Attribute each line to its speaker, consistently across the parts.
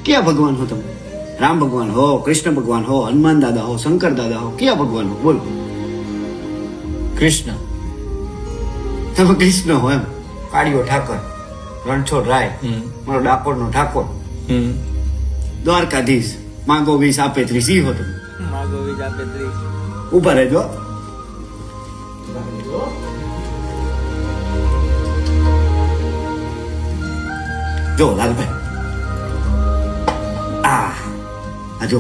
Speaker 1: ક્યાં ભગવાન હો તમે? રામ ભગવાન હો, કૃષ્ણ ભગવાન હો, હનુમાન દાદા હો, શંકર દાદા હો, ક્યાં ભગવાન હો? બોલો.
Speaker 2: કૃષ્ણ.
Speaker 1: તમે કૃષ્ણ હો એમ? કાળિયો ઠાકર, રણછોડ રાય, મારો ડાકોરનો ઠાકોર, દ્વારકાધીશ, માંગો 20 આપે 30 ઈ હો તમે?
Speaker 2: માગો વીજ આપે 30.
Speaker 1: ઉભા રહેજો. જો લાલભાઈ, આ જો,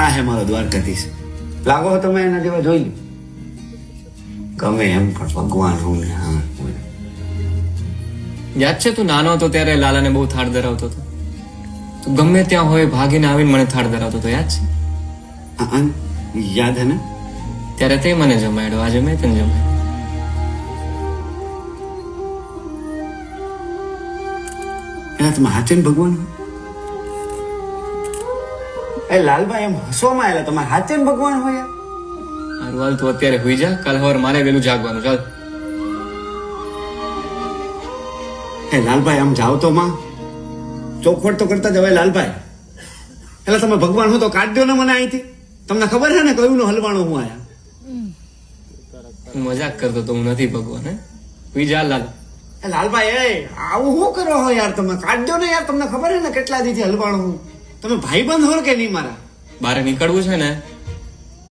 Speaker 1: આ હે મારો દ્વારકાધીશ. લાગો તમે એના જેવા જોઈ લો. ગમે એમ પણ ભગવાન હું ને. હા,
Speaker 2: યાદ છે તું નાનો હતો ત્યારે લાલાને બહુ થાળ ધરાવતો હતો? તું ગમે ત્યાં હોય ભાગીને આવીને મને થાળ ધરાવતો હતો, યાદ છે?
Speaker 1: યાદ હે ને?
Speaker 2: ત્યારે તે મને જમાડ્યો, આજે મેં તને જમાડ્યો.
Speaker 1: એના તમે હાચે ને ભગવાન? એ લાલભાઈ એમ હસવામાં આવેલા, તમે હાચે ને ભગવાન હોય?
Speaker 2: હારું હાલ તું અત્યારે હોઈ જા, કાલ સવારે મારે વહેલું જાગવાનું. ચાલ.
Speaker 1: હે લાલભાઈ આમ જાઓ તો માં, ચોખવટ તો કરતા જવાય લાલભાઈ. એટલે તમે ભગવાન હો તો કાઢ દો ને મને અહીંથી. તમને ખબર છે ને કયું નો હલવાણો હું આયા?
Speaker 2: હું મજાક કરતો તો, હું નથી ભગવાન. હે હોઈ જા લાલ.
Speaker 1: એ લાલભાઈ એ આવું શું કરો હો યાર? તમે કાઢ દો ને યાર. તમને ખબર છે ને કેટલા દીથી હલવાણો હું. તમે ભાઈબંધ હો કે નહીં મારા?
Speaker 2: બારે નીકળવું છે ને